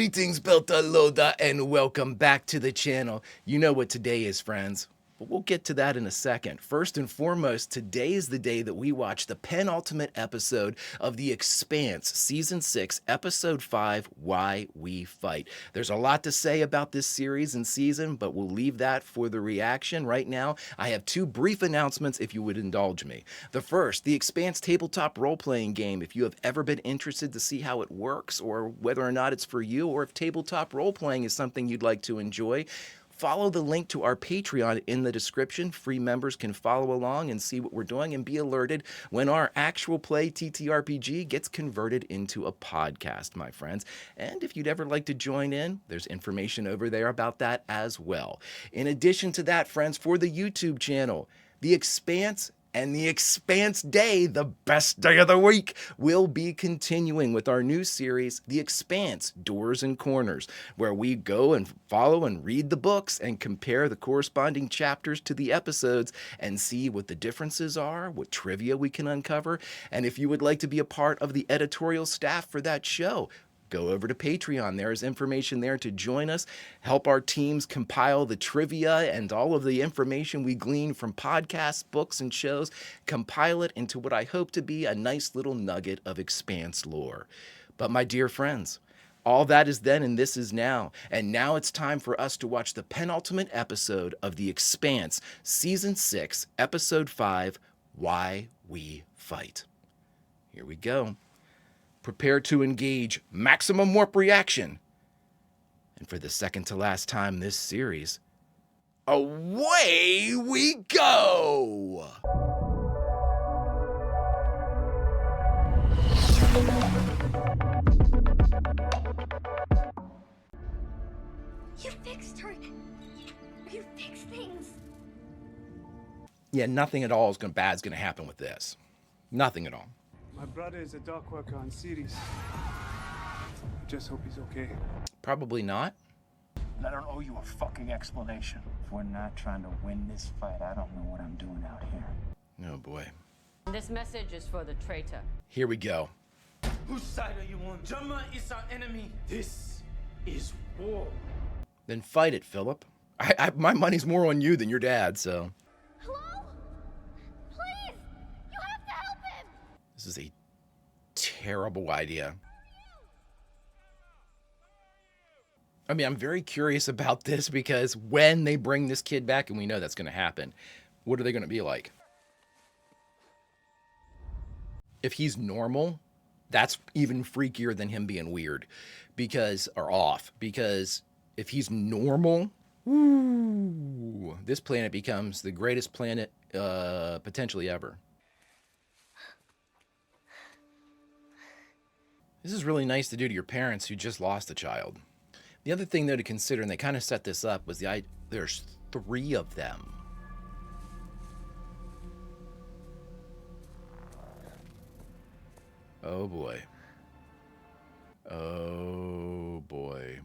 Greetings, Belta Loda, and welcome back to the channel. You know what today is, friends. But we'll get to that in a second. First and foremost, today is the day that we watch the penultimate episode of The Expanse, Season 6, Episode 5, Why We Fight. There's a lot to say about this series and season, but we'll leave that for the reaction. Right now, I have two brief announcements if you would indulge me. The first, The Expanse tabletop role-playing game. If you have ever been interested to see how it works, or whether or not it's for you, or if tabletop role-playing is something you'd like to enjoy, follow the link to our Patreon in the description. Free members can follow along and see what we're doing and be alerted when our actual play TTRPG gets converted into a podcast, my friends. And if you'd ever like to join in, there's information over there about that as well. In addition to that, friends, for the YouTube channel, The Expanse and The Expanse Day, the best day of the week, will be continuing with our new series, The Expanse, Doors and Corners, where we go and follow and read the books and compare the corresponding chapters to the episodes and see what the differences are, what trivia we can uncover. And if you would like to be a part of the editorial staff for that show, go over to Patreon. There is information there to join us, help our teams compile the trivia and all of the information we glean from podcasts, books, and shows, compile it into what I hope to be a nice little nugget of Expanse lore. But my dear friends, all that is then and this is now. And now it's time for us to watch the penultimate episode of The Expanse, Season 6, Episode 5, Why We Fight. Here we go. Prepare to engage maximum warp reaction. And for the second to last time this series, away we go! You fixed her. You fixed things. Yeah, nothing at all bad's gonna happen with this. Nothing at all. My brother is a dock worker on Ceres. Just hope he's okay. Probably not. I don't owe you a fucking explanation. If we're not trying to win this fight, I don't know what I'm doing out here. Oh boy. This message is for the traitor. Here we go. Whose side are you on? Jama is our enemy. This is war. Then fight it, Philip. My money's more on you than your dad, so. Hello? Please! You have to help him! This is a terrible idea. I mean, I'm very curious about this because when they bring this kid back, and we know that's going to happen, what are they going to be like? If he's normal, that's even freakier than him being weird or off. Because if he's normal, woo, this planet becomes the greatest planet potentially ever. This is really nice to do to your parents who just lost a child. The other thing, though, to consider, and they kind of set this up, was there's 3 of them. Oh, boy. Oh, boy.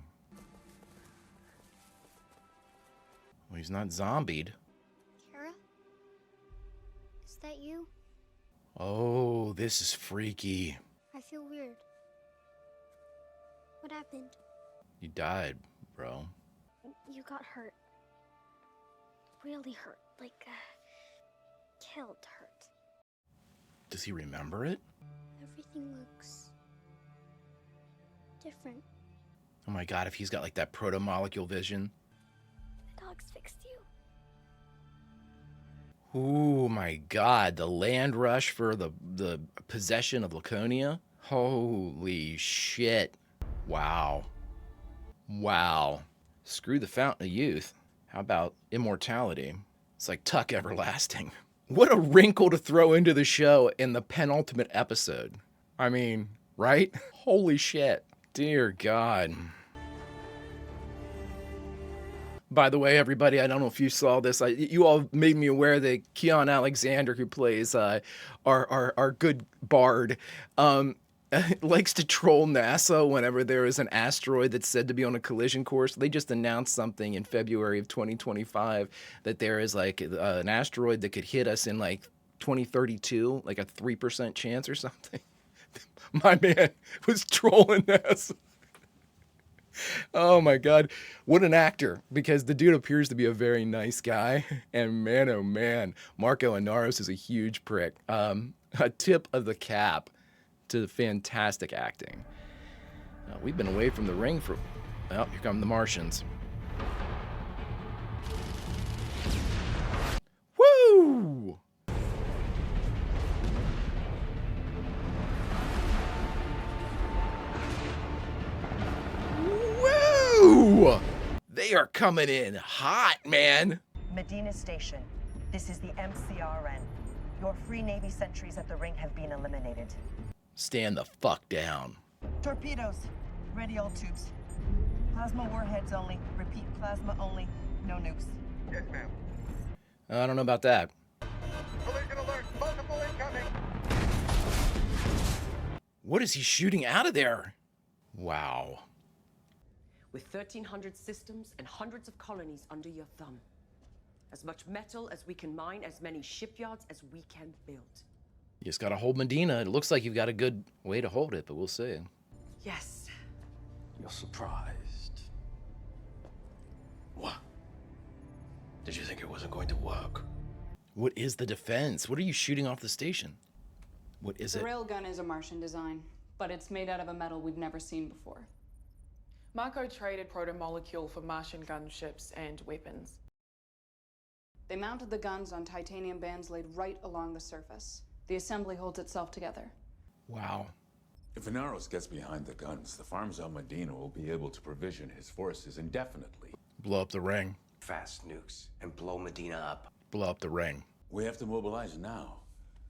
Well, he's not zombied. Kara? Is that you? Oh, this is freaky. I feel weird. What happened? You died, bro. You got hurt. Really hurt. Like, killed hurt. Does he remember it? Everything looks different. Oh my god, if he's got like that proto-molecule vision. The dogs fixed you. Oh my god, the land rush for the possession of Laconia? Holy shit. Wow. Wow. Screw the Fountain of Youth. How about immortality? It's like Tuck Everlasting. What a wrinkle to throw into the show in the penultimate episode. I mean, right? Holy shit. Dear God. By the way, everybody, I don't know if you saw this. You all made me aware that Keon Alexander, who plays our good bard, likes to troll NASA whenever there is an asteroid that's said to be on a collision course. They just announced something in February of 2025 that there is like an asteroid that could hit us in like 2032, like a 3% chance or something. My man was trolling NASA. Oh my God. What an actor, because the dude appears to be a very nice guy. And man, oh man, Marco Inaros is a huge prick. A tip of the cap to the fantastic acting. We've been away from the ring for... Oh, here come the Martians. Woo! Woo! They are coming in hot, man. Medina Station. This is the MCRN. Your free Navy sentries at the ring have been eliminated. Stand the fuck down. Torpedoes. Ready all tubes. Plasma warheads only. Repeat, plasma only. No nukes. Yes, ma'am. I don't know about that. Collision alert! Multiple incoming! What is he shooting out of there? Wow. With 1,300 systems and hundreds of colonies under your thumb. As much metal as we can mine, as many shipyards as we can build. You just gotta hold Medina. It looks like you've got a good way to hold it, but we'll see. Yes. You're surprised. What? Did you think it wasn't going to work? What is the defense? What are you shooting off the station? What is The it? railgun is a Martian design, but it's made out of a metal we've never seen before. Marco traded proto-molecule for Martian gunships and weapons. They mounted the guns on titanium bands laid right along the surface. The assembly holds itself together. Wow. If Inaros gets behind the guns, the farms on Medina will be able to provision his forces indefinitely. Blow up the ring. Fast nukes and blow Medina up. Blow up the ring. We have to mobilize now.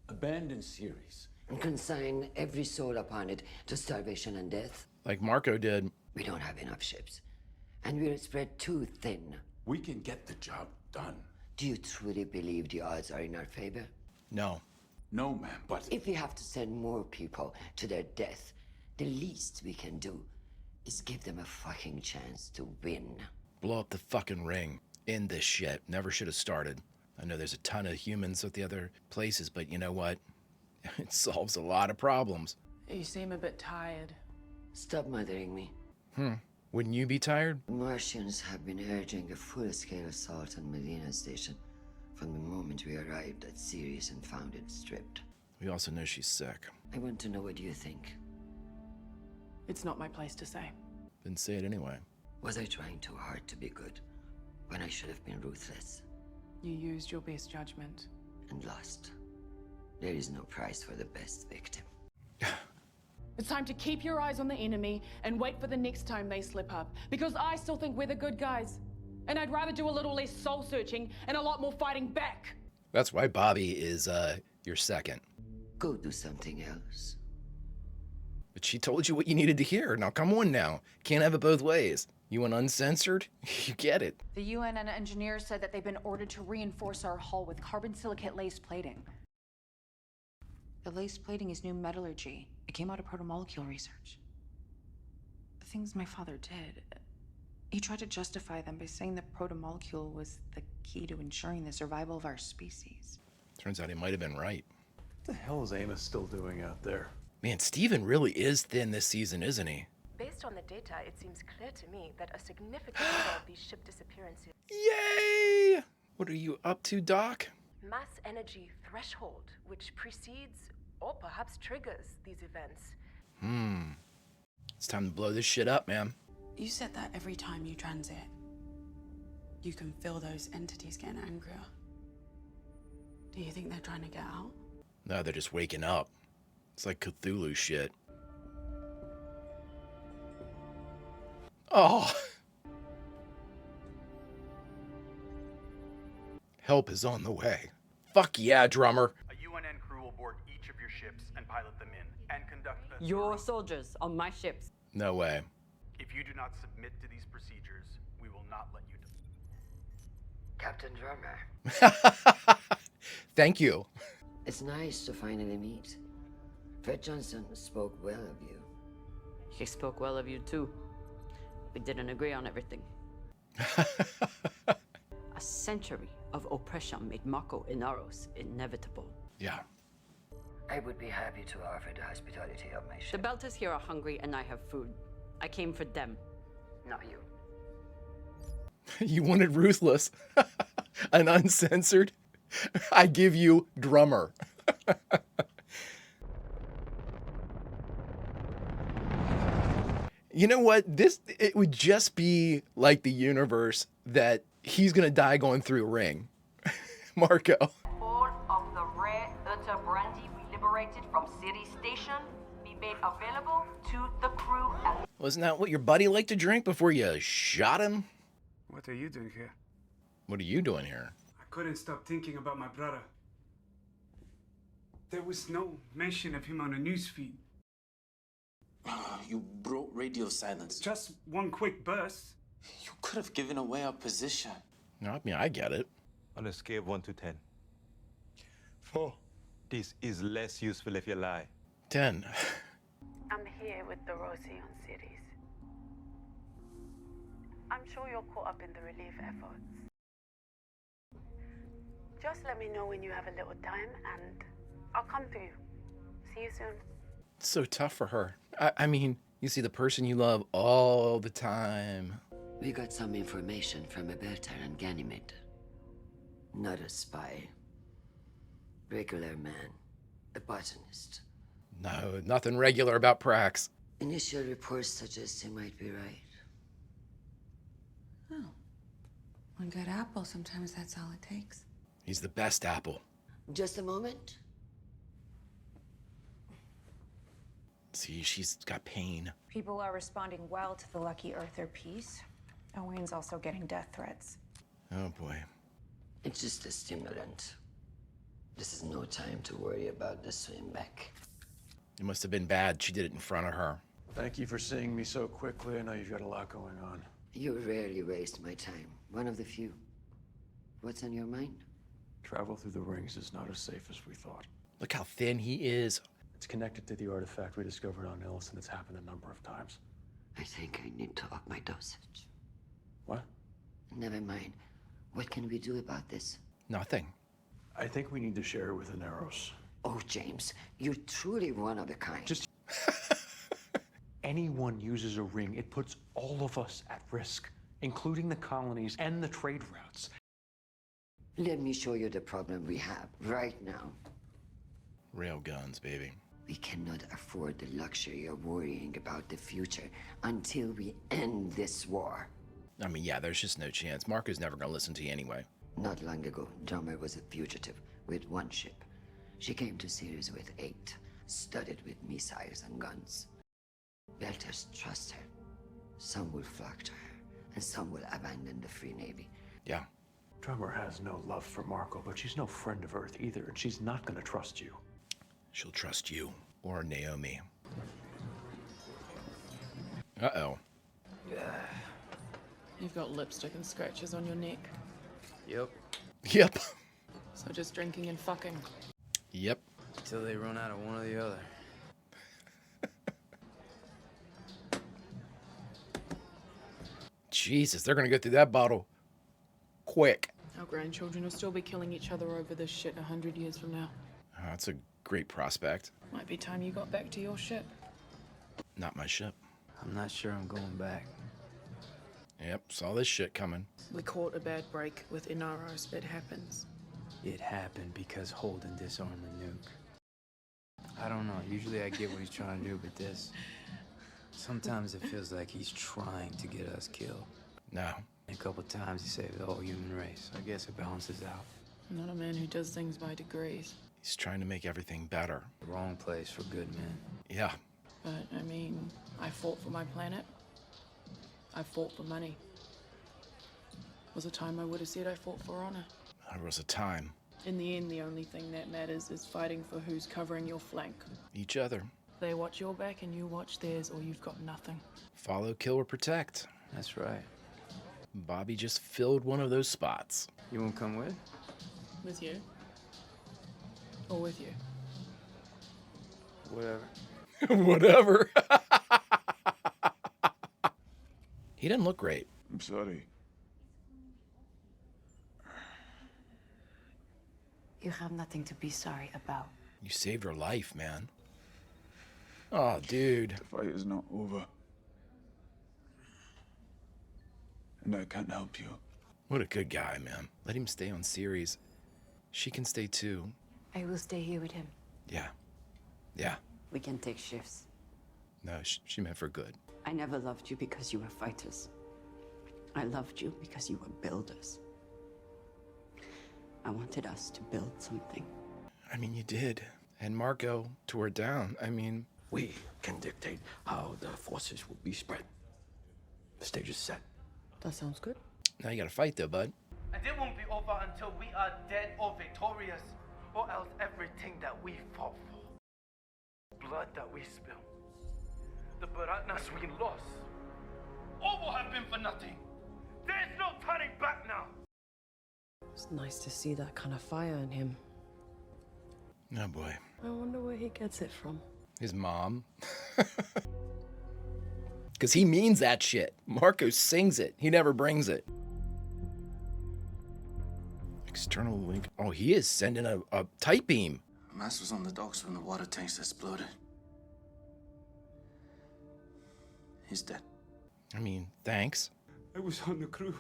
Abandon Ceres. And consign every soul upon it to starvation and death. Like Marco did. We don't have enough ships. And we're spread too thin. We can get the job done. Do you truly believe the odds are in our favor? No. No, ma'am, but... If we have to send more people to their death, the least we can do is give them a fucking chance to win. Blow up the fucking ring. End this shit. Never should have started. I know there's a ton of humans at the other places, but you know what? It solves a lot of problems. You seem a bit tired. Stop mothering me. Wouldn't you be tired? Martians have been urging a full-scale assault on Medina Station from the moment we arrived at Ceres and found it stripped. We also know she's sick. I want to know what you think. It's not my place to say. Then say it anyway. Was I trying too hard to be good when I should have been ruthless? You used your best judgment. And lost. There is no prize for the best victim. It's time to keep your eyes on the enemy and wait for the next time they slip up. Because I still think we're the good guys. And I'd rather do a little less soul searching and a lot more fighting back. That's why Bobby is your second. Go do something else. But she told you what you needed to hear. Now come on now. Can't have it both ways. You want uncensored? You get it. The UN and engineers said that they've been ordered to reinforce our hull with carbon silicate laced plating. The laced plating is new metallurgy. It came out of protomolecule research. The things my father did, he tried to justify them by saying that protomolecule was the key to ensuring the survival of our species. Turns out he might have been right. What the hell is Amos still doing out there? Man, Steven really is thin this season, isn't he? Based on the data, it seems clear to me that a significant number of these ship disappearances... Yay! What are you up to, Doc? Mass energy threshold, which precedes or perhaps triggers these events. It's time to blow this shit up, man. You said that every time you transit, you can feel those entities getting angrier. Do you think they're trying to get out? No, they're just waking up. It's like Cthulhu shit. Oh! Help is on the way. Fuck yeah, drummer. A UNN crew will board each of your ships and pilot them in, and conduct a... Your soldiers on my ships. No way. If you do not submit to these procedures, we will not let you... Captain Drummer. Thank you. It's nice to finally meet. Fred Johnson spoke well of you. He spoke well of you too. We didn't agree on everything. A century of oppression made Marco Inaros inevitable. Yeah. I would be happy to offer the hospitality of my The ship. Belters here are hungry and I have food. I came for them. Not you. You wanted ruthless. An uncensored. I give you drummer. You know what? It would just be like the universe that he's gonna die going through a ring. Marco. All of the rare Utter brandy we liberated from City Station be made available to the crew at... Wasn't that what your buddy liked to drink before you shot him? What are you doing here? What are you doing here? I couldn't stop thinking about my brother. There was no mention of him on the newsfeed. You broke radio silence. Just one quick burst. You could have given away our position. No, I mean, I get it. On a scale of 1 to 10. 4. This is less useful if you lie. 10. I'm here with the Rosie on cities. I'm sure you're caught up in the relief efforts. Just let me know when you have a little time and I'll come to you. See you soon. It's so tough for her. I mean, you see the person you love all the time. We got some information from Alberta and Ganymede. Not a spy. Regular man. A botanist. No, nothing regular about Prax. Initial reports suggest he might be right. Oh. One good apple, sometimes that's all it takes. He's the best apple. Just a moment. See, she's got pain. People are responding well to the Lucky Earther piece. Owen's also getting death threats. Oh boy. It's just a stimulant. This is no time to worry about the swim back. It must have been bad. She did it in front of her. Thank you for seeing me so quickly. I know you've got a lot going on. You rarely waste my time. One of the few. What's on your mind? Travel through the rings is not as safe as we thought. Look how thin he is. It's connected to the artifact we discovered on Illis, and it's happened a number of times. I think I need to up my dosage. What? Never mind. What can we do about this? Nothing. I think we need to share it with the Narrows. Oh, James, you're truly one of a kind. Just anyone uses a ring, it puts all of us at risk, including the colonies and the trade routes. Let me show you the problem we have right now. Rail guns, baby. We cannot afford the luxury of worrying about the future until we end this war. I mean, yeah, there's just no chance. Marco's never gonna listen to you anyway. Not long ago, Drummer was a fugitive with one ship. She came to Ceres with 8, studded with missiles and guns. Belters trust her. Some will flock to her, and some will abandon the Free Navy. Yeah. Drummer has no love for Marco, but she's no friend of Earth either, and she's not gonna trust you. She'll trust you. Or Naomi. Uh-oh. You've got lipstick and scratches on your neck. Yep. Yep. So just drinking and fucking. Yep. Till they run out of one or the other. Jesus, they're gonna go through that bottle quick. Our grandchildren will still be killing each other over this shit 100 years from now. Oh, that's a great prospect. Might be time you got back to your ship. Not my ship. I'm not sure I'm going back. Yep, saw this shit coming. We caught a bad break with Inaros. It happens. It happened because Holden disarmed the nuke. I don't know. Usually I get what he's trying to do, but this... Sometimes it feels like he's trying to get us killed. No. A couple times he saved the whole human race. I guess it balances out. I'm not a man who does things by degrees. He's trying to make everything better. The wrong place for good men. Yeah. But, I mean, I fought for my planet. I fought for money. Was a time I would have said I fought for honor. There was a time. In the end, the only thing that matters is fighting for who's covering your flank. Each other. They watch your back and you watch theirs, or you've got nothing. Follow, kill, or protect. That's right. Bobby just filled one of those spots. You won't come with? With you? Or with you? Whatever. Whatever. He didn't look great. I'm sorry. You have nothing to be sorry about. You saved her life, man. Oh, dude. The fight is not over. and I can't help you. What a good guy, man. Let him stay on series. She can stay too. I will stay here with him. Yeah. Yeah. We can take shifts. No, she meant for good. I never loved you because you were fighters. I loved you because you were builders. I wanted us to build something. I mean, you did. And Marco tore it down. I mean... We can dictate how the forces will be spread. The stage is set. That sounds good. Now you gotta fight though, bud. And it won't be over until we are dead or victorious, or else everything that we fought for, blood that we spilled, the Baranas we lost, all will have been for nothing. There's no turning back now. It's nice to see that kind of fire in him. Oh boy. I wonder where he gets it from. His mom. Because he means that shit. Marco sings it. He never brings it. External link. Oh, he is sending a tight beam. Mass was on the docks when the water tanks exploded. He's dead. I mean, thanks. I was on the crew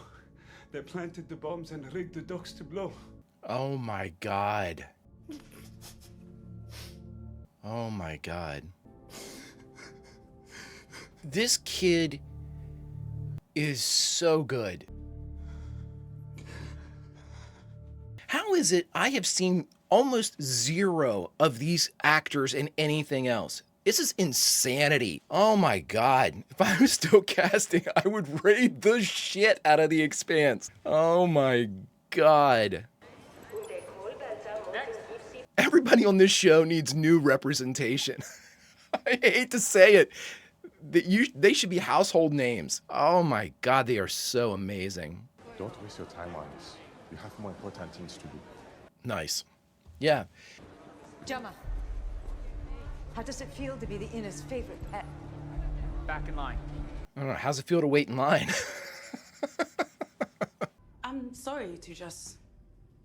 that planted the bombs and rigged the docks to blow. Oh my God. Oh my God. This kid is so good. How is it I have seen almost zero of these actors in anything else? This is insanity. Oh my God. If I was still casting, I would raid the shit out of The Expanse. Oh my God. Everybody on this show needs new representation. I hate to say it. They should be household names. Oh my God, they are so amazing. Don't waste your time on this. You have more important things to do. Nice. Yeah. Gemma, how does it feel to be the Inna's favorite pet? Back in line. I don't know. How's it feel to wait in line? I'm sorry to just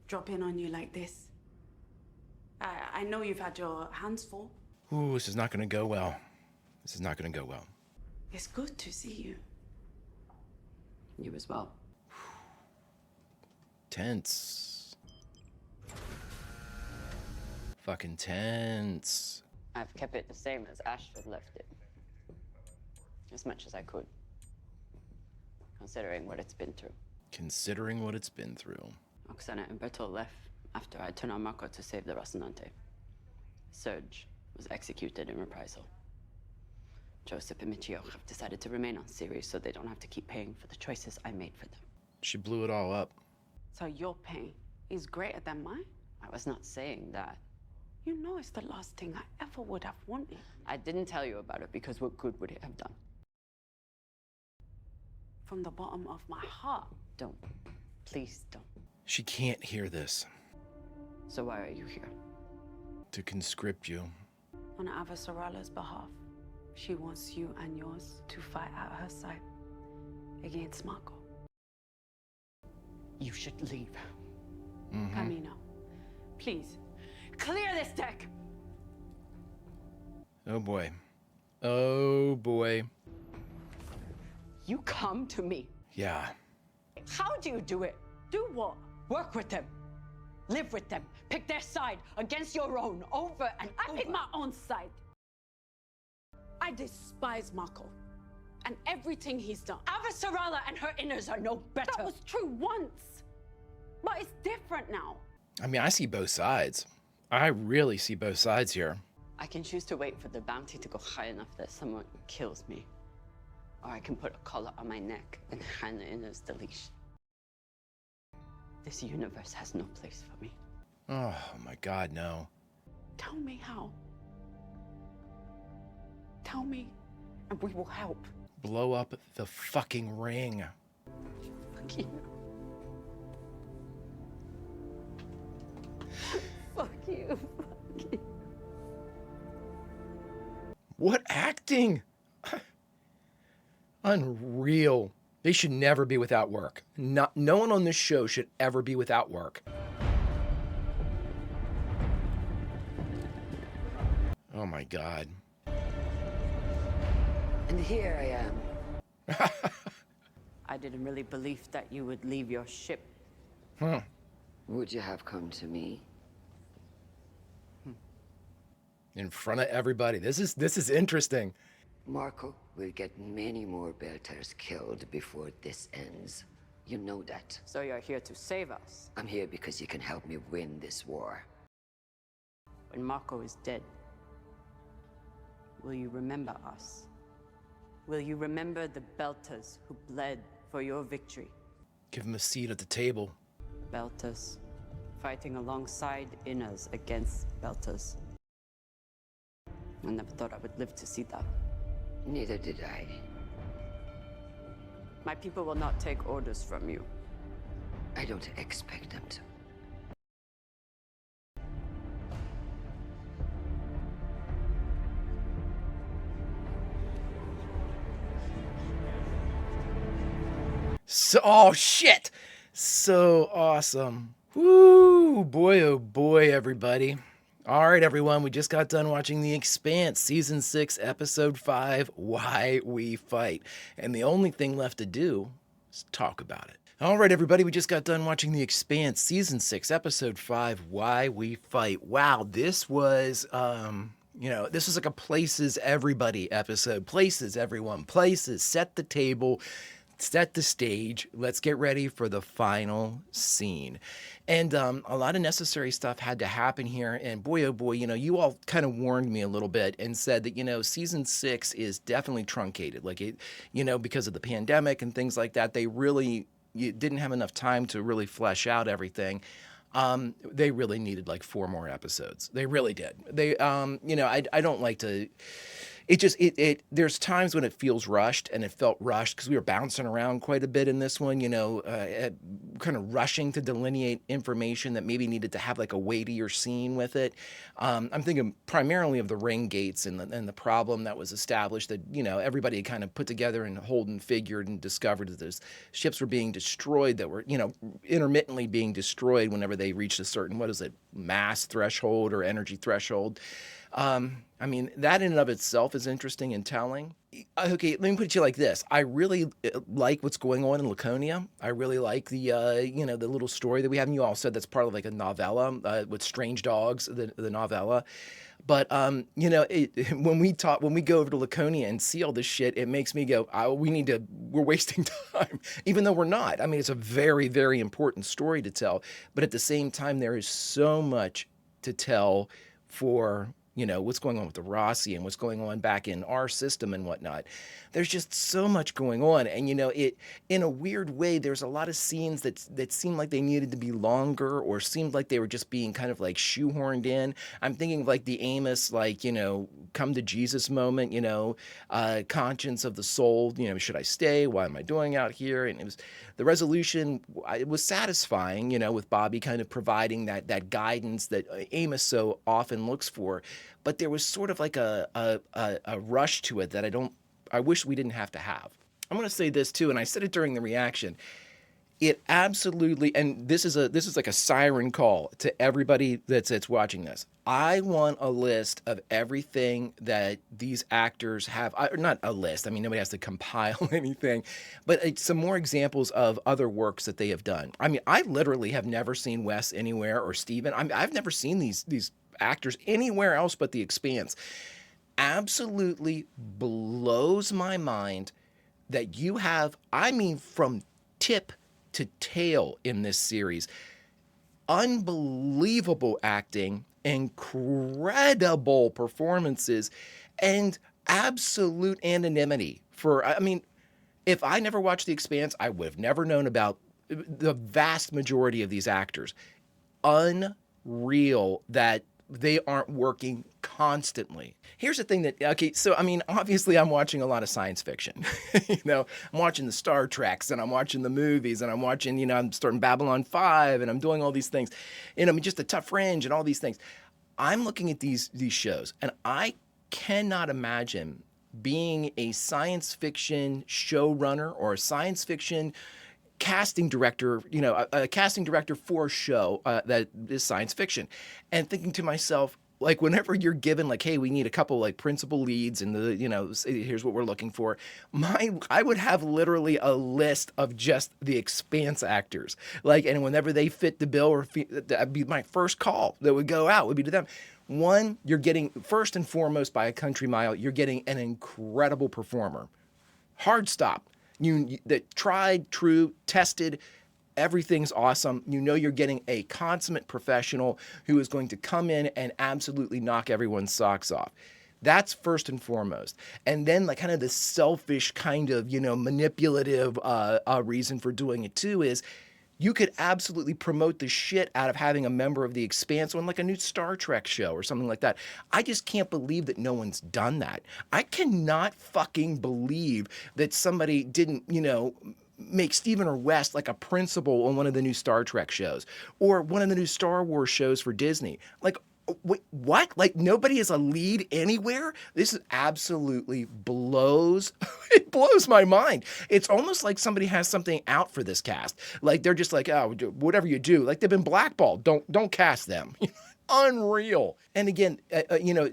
drop in on you like this. I know you've had your hands full. Ooh, this is not going to go well. This is not going to go well. It's good to see you. You as well. Tense. Fucking tense. I've kept it the same as Ashford left it. As much as I could. Considering what it's been through. Considering what it's been through. Oksana and Bertol left after I turned on Marco to save the Rocinante. Serge was executed in reprisal. Joseph and Michio have decided to remain on series so they don't have to keep paying for the choices I made for them. She blew it all up. So your pain is greater than mine? I was not saying that. You know it's the last thing I ever would have wanted. I didn't tell you about it because what good would it have done? From the bottom of my heart. Don't. Please don't. She can't hear this. So why are you here? To conscript you. On Avasarala's behalf, she wants you and yours to fight at her side against Marco. You should leave. Camino, please, clear this deck! Oh boy. Oh boy. You come to me. Yeah. How do you do it? Do what? Work with them. Live with them. Pick their side against your own over and I pick my own side. I despise Marco and everything he's done. Avasarala and her inners are no better. That was true once, but it's different now. I mean, I see both sides. I really see both sides here. I can choose to wait for the bounty to go high enough that someone kills me. Or I can put a collar on my neck and hand the inners the leash. This universe has no place for me. Oh my God, no. Tell me how. Tell me, and we will help. Blow up the fucking ring. Fuck you. Fuck you. Fuck you. What acting? Unreal. They should never be without work. No one on this show should ever be without work. Oh my God. And here I am. I didn't really believe that you would leave your ship. Would you have come to me? In front of everybody. This is interesting. Marco will get many more Belters killed before this ends. You know that. So you're here to save us? I'm here because you can help me win this war. When Marco is dead, will you remember us? Will you remember the Belters who bled for your victory? Give him a seat at the table. Belters fighting alongside Inners against Belters. I never thought I would live to see that. Neither did I. My people will not take orders from you. I don't expect them to. So, oh shit! So awesome. Woo! Boy, oh boy, everybody. All right, everyone, we just got done watching The Expanse, Season 6, Episode 5, Why We Fight. And the only thing left to do is talk about it. All right, everybody, we just got done watching The Expanse, Season 6, Episode 5, Why We Fight. Wow, this was, this was like a Places Everybody episode. Places, everyone. Places. Set the table. Set the stage. Let's get ready for the final scene. And a lot of necessary stuff had to happen here. And boy, oh boy, you all kind of warned me a little bit and said that, season 6 is definitely truncated. Like it, because of the pandemic and things like that, you didn't have enough time to really flesh out everything. They really needed like 4 more episodes. They really did. They, I don't like to. There's times when it feels rushed, and it felt rushed because we were bouncing around quite a bit in this one, kind of rushing to delineate information that maybe needed to have like a weightier scene with it. I'm thinking primarily of the ring gates and the problem that was established that, everybody had kind of put together and Holden figured and discovered that those ships were being destroyed that were, intermittently being destroyed whenever they reached a certain, mass threshold or energy threshold. That in and of itself is interesting and telling. Okay, let me put it to you like this. I really like what's going on in Laconia. I really like the, the little story that we have. And you all said that's part of like a novella with Strange Dogs, the novella. But, when we go over to Laconia and see all this shit, it makes me go, we're wasting time, even though we're not. It's a very, very important story to tell. But at the same time, there is so much to tell for what's going on with the Rossi and what's going on back in our system and whatnot. There's just so much going on. And, it in a weird way, there's a lot of scenes that seemed like they needed to be longer or seemed like they were just being kind of like shoehorned in. I'm thinking of like the Amos, come to Jesus moment, conscience of the soul, should I stay? Why am I doing out here? And it was the resolution. It was satisfying, with Bobby kind of providing that guidance that Amos so often looks for. But there was sort of like a rush to it that I wish we didn't have to have. I'm going to say this too, and I said it during the reaction. It absolutely, and this is like a siren call to everybody that's watching this. I want a list of everything that these actors have. Not a list. Nobody has to compile anything, but some more examples of other works that they have done. I literally have never seen Wes anywhere or Steven. I've never seen these actors anywhere else but The Expanse. Absolutely blows my mind that you have, from tip to tail in this series, unbelievable acting, incredible performances, and absolute anonymity. If I never watched The Expanse, I would have never known about the vast majority of these actors. Unreal that they aren't working constantly. Here's the thing obviously I'm watching a lot of science fiction. I'm watching the Star Treks and I'm watching the movies and I'm watching, I'm starting Babylon 5 and I'm doing all these things. Just a Tough Fringe and all these things. I'm looking at these shows and I cannot imagine being a science fiction showrunner or a science fiction casting director, a casting director for a show that is science fiction, and thinking to myself, Like whenever you're given like, hey, we need a couple like principal leads and the, here's what we're looking for. I would have literally a list of just the Expanse actors. Like, and whenever they fit the bill that'd be my first call that would go out would be to them. One, you're getting, first and foremost by a country mile, you're getting an incredible performer. Hard stop. That tried, true, tested, everything's awesome. You're getting a consummate professional who is going to come in and absolutely knock everyone's socks off. That's first and foremost. And then like kind of the selfish kind of, manipulative reason for doing it too is you could absolutely promote the shit out of having a member of the Expanse on like a new Star Trek show or something like that. I just can't believe that no one's done that. I cannot fucking believe that somebody didn't, make Stephen or West like a principal on one of the new Star Trek shows or one of the new Star Wars shows for Disney. Like, wait, what? Like nobody is a lead anywhere? This is absolutely it blows my mind. It's almost like somebody has something out for this cast. Like they're just like, oh, whatever you do, like they've been blackballed. Don't cast them. Unreal. And again,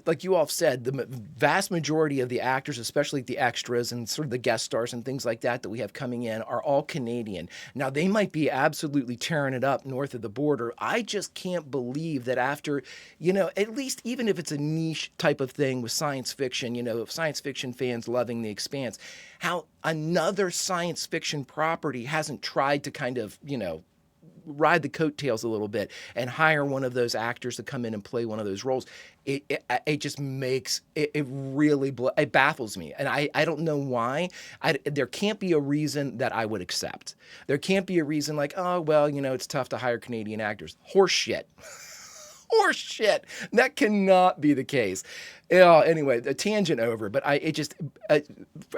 like you all have said, the vast majority of the actors, especially the extras and sort of the guest stars and things like that we have coming in are all Canadian. Now, they might be absolutely tearing it up north of the border. I just can't believe that after, at least even if it's a niche type of thing with science fiction, science fiction fans loving The Expanse, how another science fiction property hasn't tried to kind of, ride the coattails a little bit and hire one of those actors to come in and play one of those roles. It just makes it really it baffles me, and I don't know why. There can't be a reason that I would accept. There can't be a reason like, oh well, it's tough to hire Canadian actors. Horse shit. Horse shit. That cannot be the case. Anyway, the tangent over, but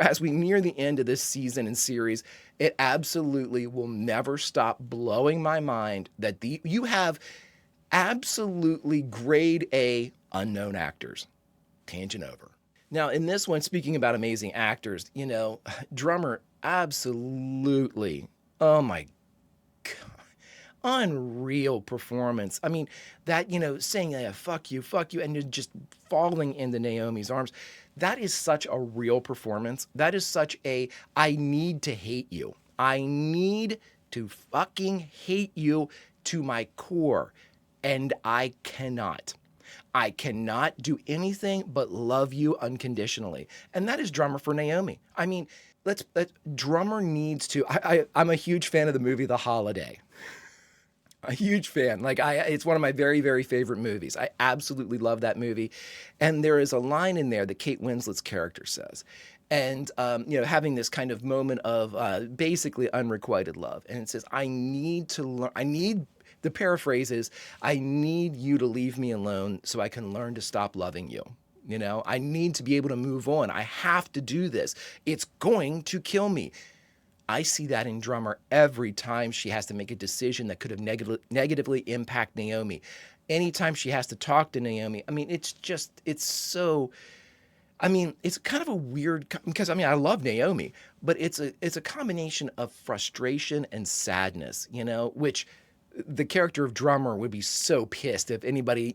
as we near the end of this season and series, it absolutely will never stop blowing my mind that you have absolutely grade A unknown actors. Tangent over. Now, in this one, speaking about amazing actors, Drummer absolutely, oh my God, unreal performance. I mean, that, saying, fuck you, and you're just falling into Naomi's arms. That is such a real performance. That is such I need to hate you. I need to fucking hate you to my core. And I cannot. I cannot do anything but love you unconditionally. And that is Drummer for Naomi. I mean, Drummer needs to, I'm a huge fan of the movie The Holiday. A huge fan. It's one of my very, very favorite movies. I absolutely love that movie. And there is a line in there that Kate Winslet's character says. And, having this kind of moment of basically unrequited love. And it says, I need to learn, the paraphrase is, I need you to leave me alone so I can learn to stop loving you. I need to be able to move on. I have to do this. It's going to kill me. I see that in Drummer every time she has to make a decision that could have negatively impact Naomi. Anytime she has to talk to Naomi, I mean, it's so, I mean, it's kind of a weird, because I mean, I love Naomi, but it's a combination of frustration and sadness, which the character of Drummer would be so pissed if anybody,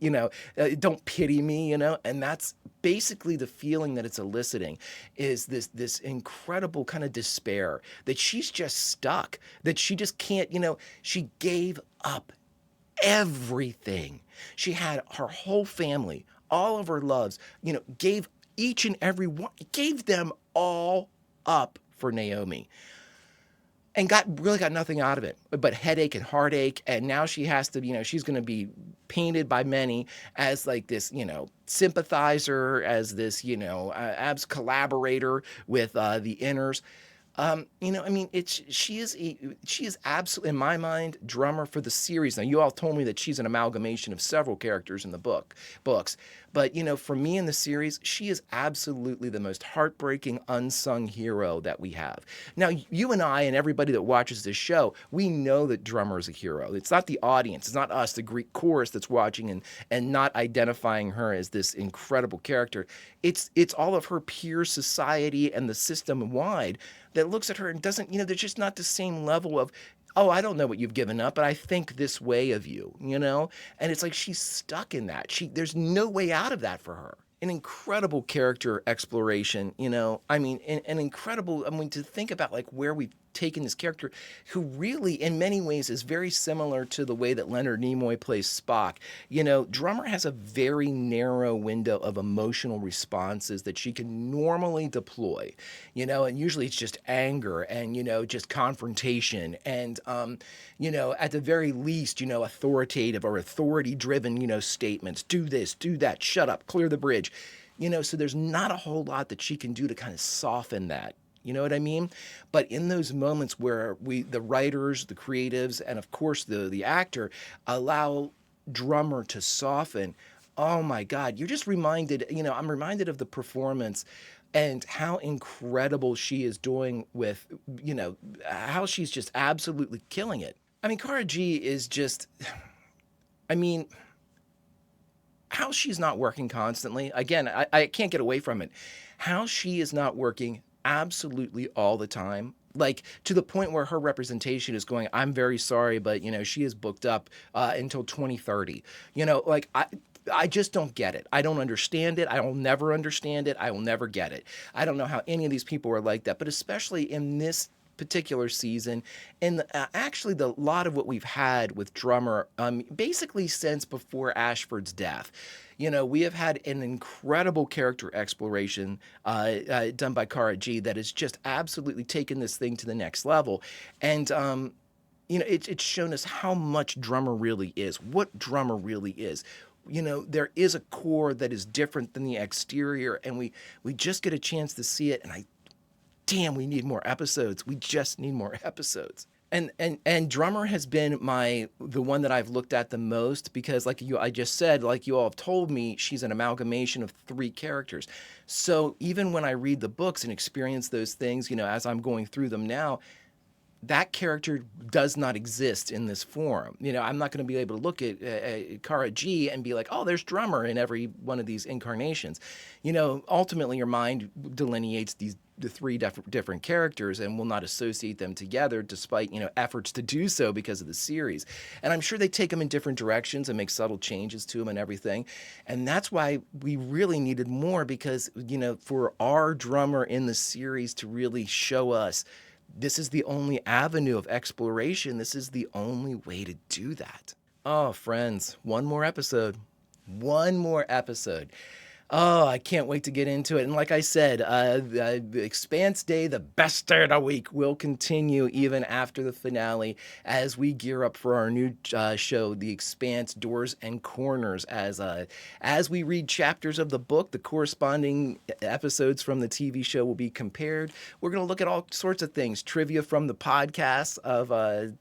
don't pity me, and that's basically the feeling that it's eliciting is this incredible kind of despair that she's just stuck, that she just can't, she gave up everything. She had her whole family, all of her loves, gave each and every one, gave them all up for Naomi. And really got nothing out of it but headache and heartache. And now she has to, she's going to be painted by many as like this, sympathizer, as this, abs collaborator with the inners. I mean, she is absolutely, in my mind, Drummer for the series. Now, you all told me that she's an amalgamation of several characters in the books. But, for me in the series, she is absolutely the most heartbreaking, unsung hero that we have. Now, you and I and everybody that watches this show, we know that Drummer is a hero. It's not the audience. It's not us, the Greek chorus that's watching and not identifying her as this incredible character. It's all of her peer society and the system wide that looks at her and doesn't, there's just not the same level of, oh, I don't know what you've given up, but I think this way of you, And it's like she's stuck in that. There's no way out of that for her. An incredible character exploration, I mean, an incredible, to think about like where we've taken this character who really in many ways is very similar to the way that Leonard Nimoy plays Spock. Drummer has a very narrow window of emotional responses that she can normally deploy, and usually it's just anger and, just confrontation and, at the very least, authoritative or authority-driven, statements, do this, do that, shut up, clear the bridge, so there's not a whole lot that she can do to kind of soften that. You know what I mean? But in those moments where the writers, the creatives, and of course the actor allow Drummer to soften, oh my God, you're just reminded, I'm reminded of the performance and how incredible she is doing with, how she's just absolutely killing it. I mean, Cara G is just, how she's not working constantly. Again, I can't get away from it. How she is not working absolutely all the time, like to the point where her representation is going, I'm very sorry, but she is booked up until 2030. I just don't get it. I don't understand it. I will never understand it. I will never get it. I don't know how any of these people are like that, but especially in this particular season, and actually the lot of what we've had with Drummer, basically since before Ashford's death. We have had an incredible character exploration done by Cara G that has just absolutely taken this thing to the next level. And, it's shown us how much Drummer really is, what Drummer really is. There is a core that is different than the exterior, and we just get a chance to see it, and damn, we need more episodes. We just need more episodes. And Drummer has been the one that I've looked at the most because I just said, like you all have told me, she's an amalgamation of 3 characters. So even when I read the books and experience those things, as I'm going through them now, that character does not exist in this form. I'm not going to be able to look at Cara G and be like, oh, there's Drummer in every one of these incarnations. Ultimately your mind delineates the 3 different characters and will not associate them together despite, efforts to do so because of the series. And I'm sure they take them in different directions and make subtle changes to them and everything. And that's why we really needed more because, for our Drummer in the series to really show us this is the only avenue of exploration. This is the only way to do that. Oh, friends, one more episode. One more episode. Oh, I can't wait to get into it. And like I said, the Expanse Day, the best day of the week, will continue even after the finale as we gear up for our new show, The Expanse Doors and Corners. As we read chapters of the book, the corresponding episodes from the TV show will be compared. We're going to look at all sorts of things, trivia from the podcast of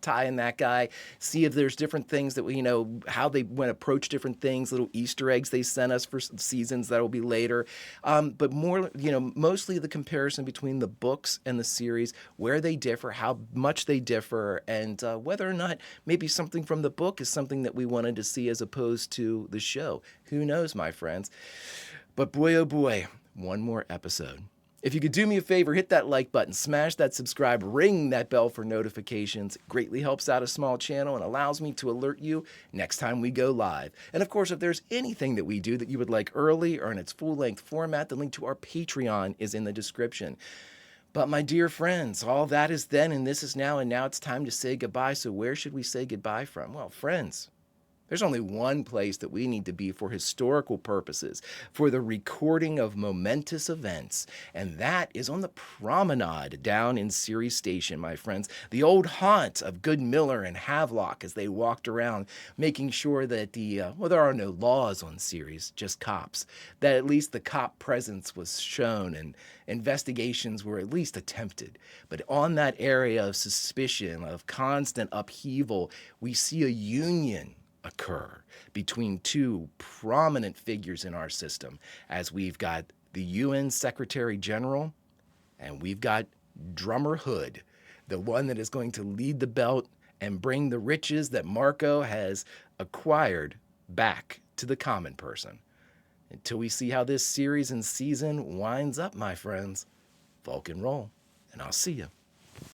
Ty and that guy, see if there's different things that we, how they went approach different things, little Easter eggs they sent us for seasons that will be later, but more, mostly the comparison between the books and the series, where they differ, how much they differ, and whether or not maybe something from the book is something that we wanted to see as opposed to the show. Who knows, my friends? But boy, oh boy, one more episode. If you could do me a favor, hit that like button, smash that subscribe, ring that bell for notifications. It greatly helps out a small channel and allows me to alert you next time we go live. And of course, if there's anything that we do that you would like early or in its full-length format, the link to our Patreon is in the description. But my dear friends, all that is then and this is now, and now it's time to say goodbye. So where should we say goodbye from? Well, friends, there's only one place that we need to be for historical purposes, for the recording of momentous events, and that is on the promenade down in Ceres Station, my friends, the old haunt of Good Miller and Havelock as they walked around, making sure that there are no laws on Ceres, just cops, that at least the cop presence was shown and investigations were at least attempted. But on that area of suspicion, of constant upheaval, we see a union occur between 2 prominent figures in our system, as we've got the UN Secretary General and we've got Drummer Hood, the one that is going to lead the belt and bring the riches that Marco has acquired back to the common person. Until we see how this series and season winds up, my friends, Vulcan roll. and I'll see you.